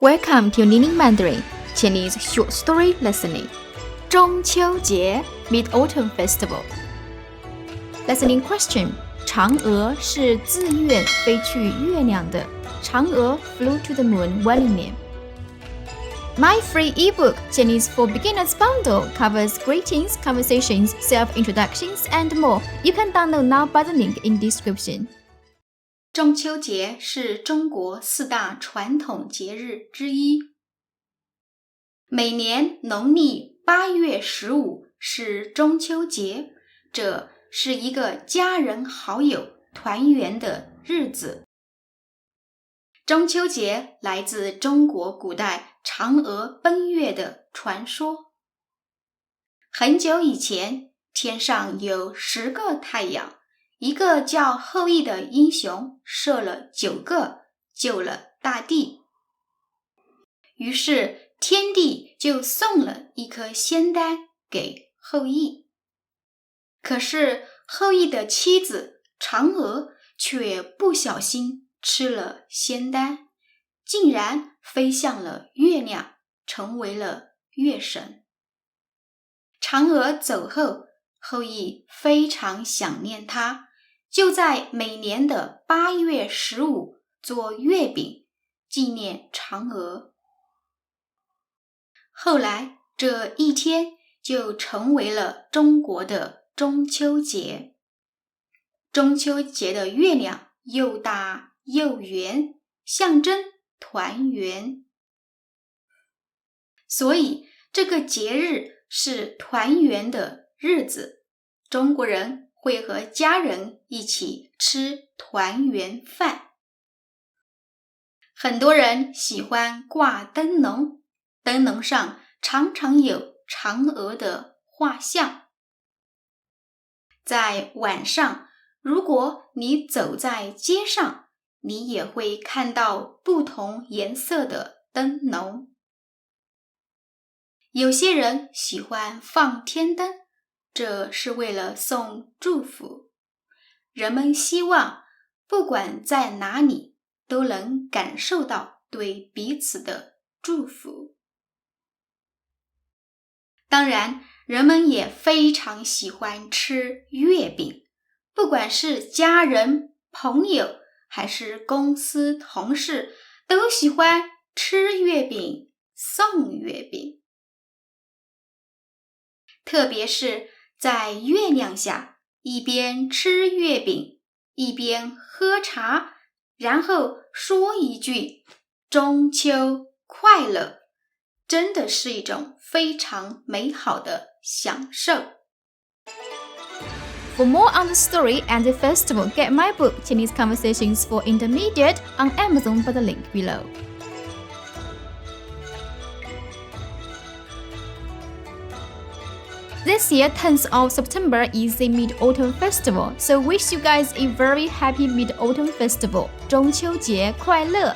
Welcome to Learning Mandarin Chinese Short Story Listening. 中秋节 Mid-Autumn Festival. Listening question: 嫦娥是自愿飞去月亮的。嫦娥 flew to the moon willingly. My free ebook Chinese for Beginners bundle covers greetings, conversations, self-introductions, and more. You can download now by the link in description. 中秋节是中国4大传统节日之一。每年农历8月15是中秋节，这是一个家人好友团圆的日子。中秋节来自中国古代嫦娥奔月的传说。很久以前，天上有10个太阳，一个叫后羿的英雄射了9个，救了大地。于是天帝就送了一颗仙丹给后羿。可是后羿的妻子嫦娥却不小心吃了仙丹，竟然飞向了月亮，成为了月神。嫦娥走后，后羿非常想念她，就在每年的8月15做月饼，纪念嫦娥。后来这一天就成为了中国的中秋节。中秋节的月亮又大又圆，象征团圆。所以这个节日是团圆的日子，中国人会和家人一起吃团圆饭。很多人喜欢挂灯笼，灯笼上常常有嫦娥的画像。在晚上，如果你走在街上，你也会看到不同颜色的灯笼。有些人喜欢放天灯，这是为了送祝福。人们希望不管在哪里都能感受到对彼此的祝福。当然，人们也非常喜欢吃月饼，不管是家人、朋友还是公司同事，都喜欢吃月饼、送月饼。特别是在月亮下，一边吃月饼，一边喝茶，然后说一句中秋快乐，真的是一种非常美好的享受。For more on the story and the festival, get my book, Chinese Conversations for Intermediate, on Amazon by the link below. This year, 10th of September is the Mid-Autumn Festival, so wish you guys a very happy Mid-Autumn Festival. 中秋节快乐!